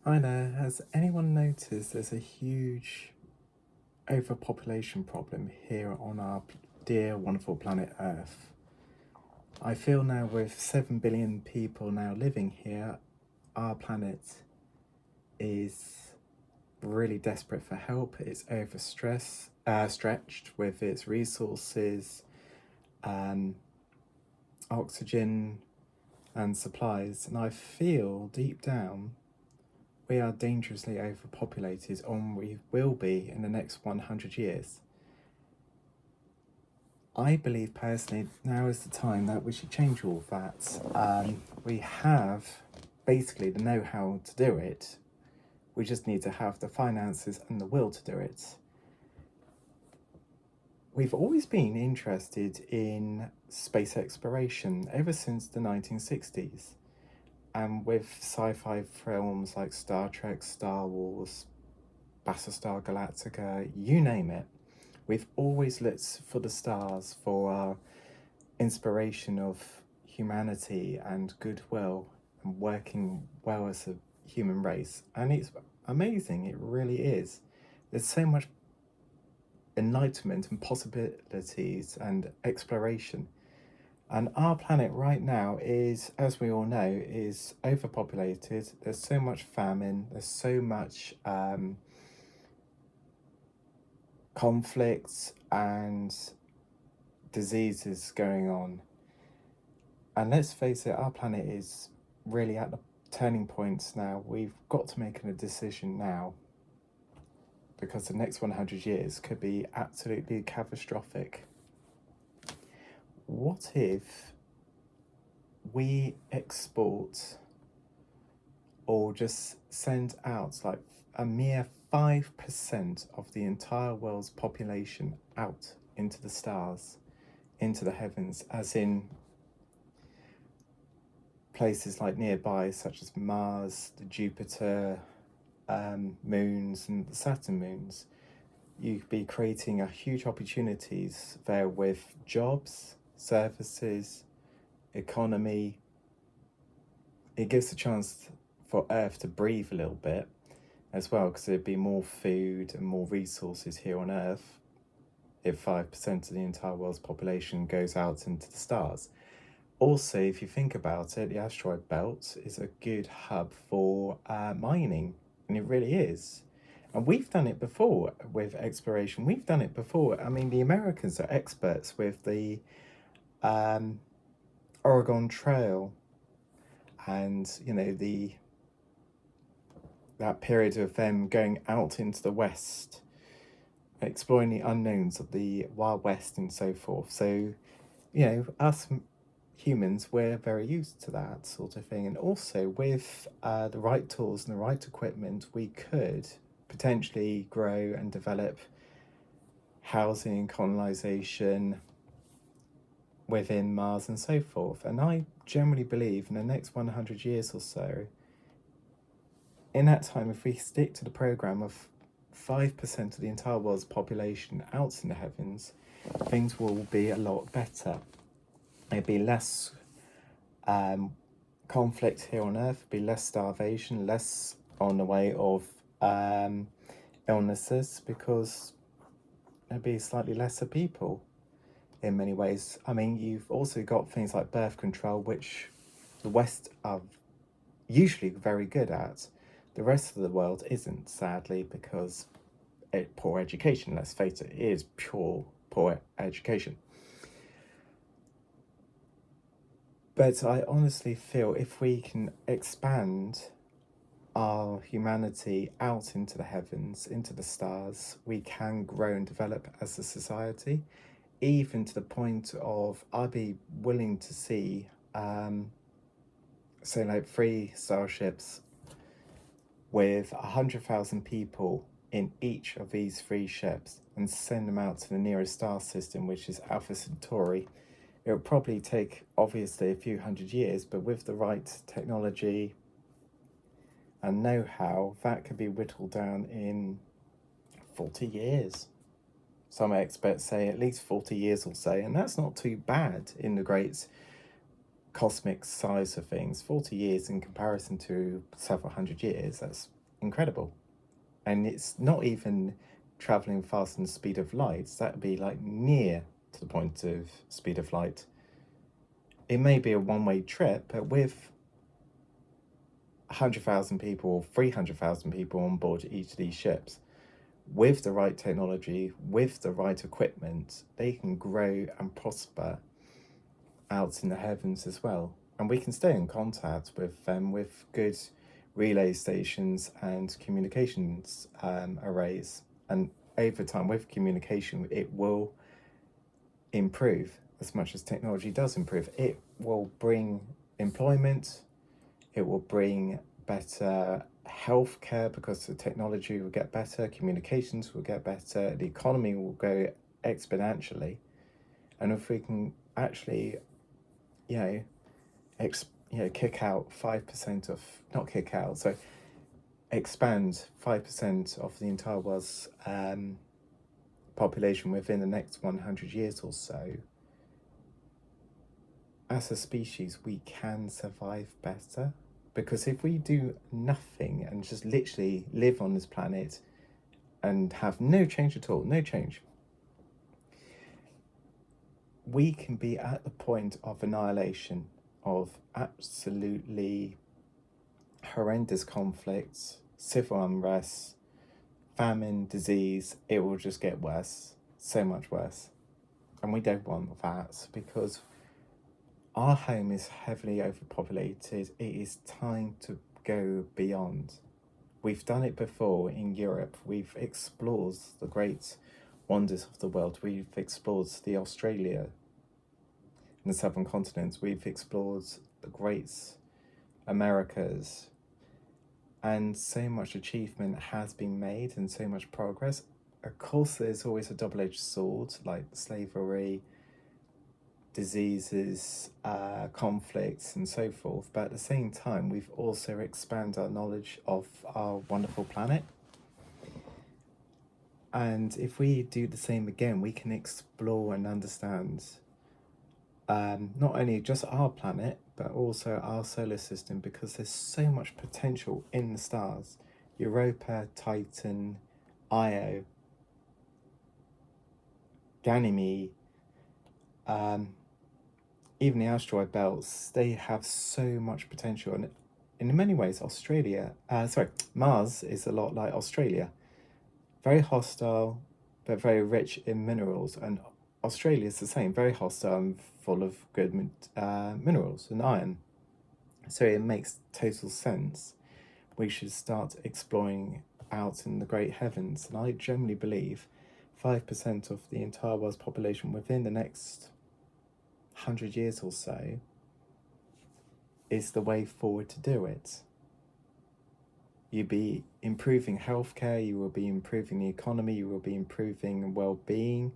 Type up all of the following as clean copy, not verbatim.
Hi there, has anyone noticed there's a huge overpopulation problem here on our dear wonderful planet Earth? I feel now with 7 billion people now living here, our planet is really desperate for help. It's stretched with its resources, um, oxygen and supplies, and I feel deep down we are dangerously overpopulated, and we will be in the next 100 years. I believe personally now is the time that we should change all of that. We have basically the know how to do it, we just need to have the finances and the will to do it. We've always been interested in space exploration ever since the 1960s. And with sci-fi films like Star Trek, Star Wars, Battlestar Galactica, you name it, we've always looked for the stars for our inspiration of humanity and goodwill and working well as a human race. And it's amazing, it really is. There's so much enlightenment and possibilities and exploration. And our planet right now is, as we all know, is overpopulated. There's so much famine. There's so much conflicts and diseases going on. And let's face it, our planet is really at the turning points now. We've got to make a decision now because the next 100 years could be absolutely catastrophic. What if we export or just send out like a mere 5% of the entire world's population out into the stars, into the heavens, as in places like nearby, such as Mars, the Jupiter moons, and the Saturn moons? You'd be creating a huge opportunities there with jobs, services, economy. It gives a chance for Earth to breathe a little bit as well, because there'd be more food and more resources here on Earth if 5% of the entire world's population goes out into the stars. Also, if you think about it, the asteroid belt is a good hub for mining, and it really is. And we've done it before with exploration. We've done it before. I mean, the Americans are experts with the um, Oregon Trail, and that period of them going out into the West, exploring the unknowns of the Wild West and so forth. So, us humans, we're very used to that sort of thing. And also, with the right tools and the right equipment, we could potentially grow and develop housing, colonization within Mars and so forth. And I generally believe in the next 100 years or so, in that time, if we stick to the program of 5% of the entire world's population out in the heavens, things will be a lot better. There'll be less conflict here on Earth, be less starvation, less on the way of illnesses, because there'll be slightly lesser people in many ways. I mean, you've also got things like birth control, which the West are usually very good at. The rest of the world isn't, sadly, because poor education, let's face it, is pure poor education. But I honestly feel if we can expand our humanity out into the heavens, into the stars, we can grow and develop as a society, even to the point of I'd be willing to see, say, like 3 starships with 100,000 people in each of these 3 ships and send them out to the nearest star system, which is Alpha Centauri. It would probably take, obviously, a few hundred years, but with the right technology and know-how, that could be whittled down in 40 years. Some experts say at least 40 years or so, and that's not too bad in the great cosmic size of things, 40 years in comparison to several hundred years, that's incredible. And it's not even traveling faster than the speed of light. That would be like near to the point of speed of light. It may be a one-way trip, but with 100,000 people or 300,000 people on board each of these ships, with the right technology, with the right equipment, they can grow and prosper out in the heavens as well. And we can stay in contact with them with good relay stations and communications arrays. And over time, with communication, it will improve as much as technology does improve. It will bring employment, it will bring better healthcare because the technology will get better, communications will get better, the economy will go exponentially. And if we can actually, kick out 5% of, not kick out, so expand 5% of the entire world's population within the next 100 years or so, as a species, we can survive better. Because if we do nothing and just literally live on this planet and have no change at all, no change, we can be at the point of annihilation, of absolutely horrendous conflicts, civil unrest, famine, disease. It will just get worse, so much worse. And we don't want that, because our home is heavily overpopulated. It is time to go beyond. We've done it before in Europe. We've explored the great wonders of the world. We've explored the Australia in the southern continent. We've explored the great Americas. And so much achievement has been made and so much progress. Of course, there's always a double-edged sword, like slavery, diseases, conflicts, and so forth. But at the same time, we've also expanded our knowledge of our wonderful planet. And if we do the same again, we can explore and understand not only just our planet, but also our solar system, because there's so much potential in the stars. Europa, Titan, Io, Ganymede, even the asteroid belts, they have so much potential. And in many ways, Mars is a lot like Australia. Very hostile, but very rich in minerals. And Australia is the same, very hostile and full of good minerals and iron. So it makes total sense. We should start exploring out in the great heavens. And I generally believe 5% of the entire world's population within the next 100 years or so is the way forward to do it. You'll be improving healthcare, you will be improving the economy, you will be improving the well-being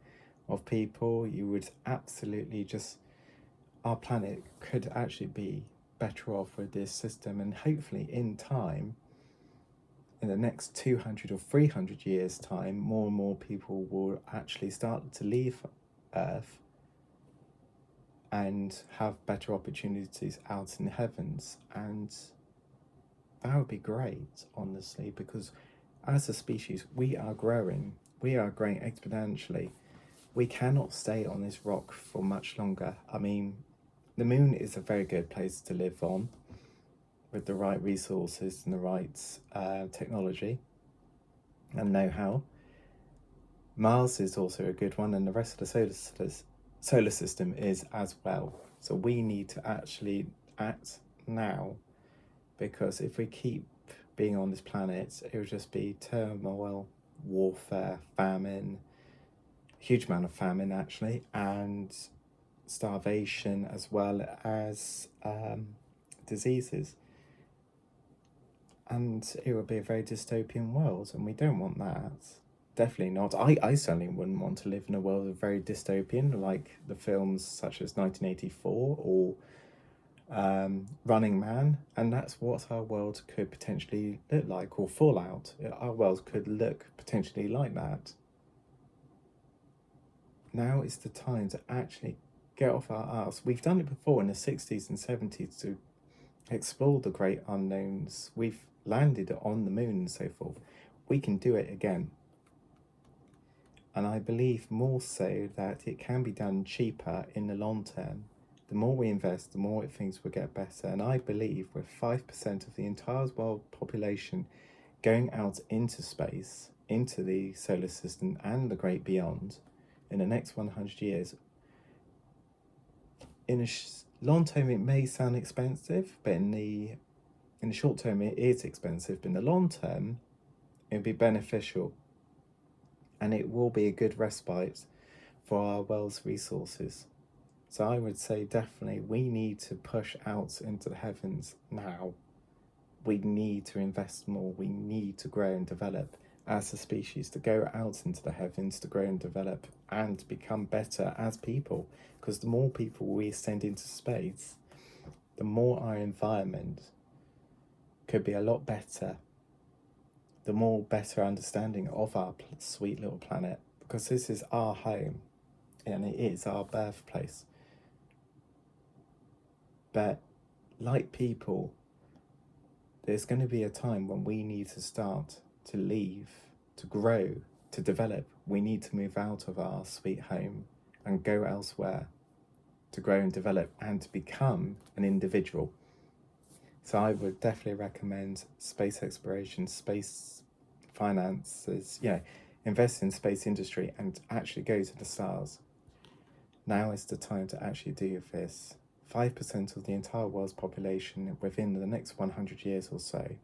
of people. You would absolutely our planet could actually be better off with this system. And hopefully in time, in the next 200 or 300 years time, more and more people will actually start to leave Earth and have better opportunities out in the heavens. And that would be great, honestly, because as a species, we are growing exponentially. We cannot stay on this rock for much longer. I mean, the moon is a very good place to live on with the right resources and the right technology and know-how. Mars is also a good one, and the rest of the solar system is as well. So we need to actually act now, because if we keep being on this planet, it will just be turmoil, warfare, famine, huge amount of famine actually, and starvation, as well as diseases. And it would be a very dystopian world, and we don't want that. Definitely not. I certainly wouldn't want to live in a world of very dystopian, like the films such as 1984 or Running Man. And that's what our world could potentially look like, or Fallout. Our world could look potentially like that. Now is the time to actually get off our arse. We've done it before in the 60s and 70s to explore the great unknowns. We've landed on the moon and so forth. We can do it again. And I believe more so that it can be done cheaper in the long term. The more we invest, the more things will get better. And I believe with 5% of the entire world population going out into space, into the solar system and the great beyond, in the next 100 years, in a long term it may sound expensive, but in the short term it is expensive, but in the long term it will be beneficial, and it will be a good respite for our world's resources. So I would say definitely we need to push out into the heavens now. We need to invest more. We need to grow and develop as a species, to go out into the heavens, to grow and develop and become better as people. Because the more people we send into space, the more our environment could be a lot better, the more better understanding of our sweet little planet, because this is our home and it is our birthplace. But like people, there's going to be a time when we need to start to leave, to grow, to develop. We need to move out of our sweet home and go elsewhere to grow and develop and to become an individual. So I would definitely recommend space exploration, space finances, invest in space industry and actually go to the stars. Now is the time to actually do this. 5% of the entire world's population within the next 100 years or so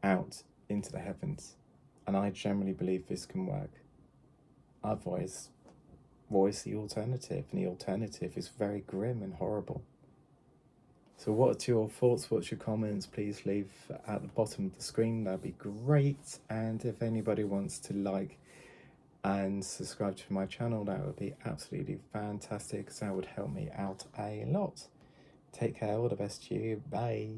out into the heavens. And I generally believe this can work. Otherwise, what is the alternative? And the alternative is very grim and horrible. So what's your thoughts? What's your comments? Please leave at the bottom of the screen. That'd be great. And if anybody wants to like and subscribe to my channel, that would be absolutely fantastic, because that would help me out a lot. Take care, all the best to you, bye.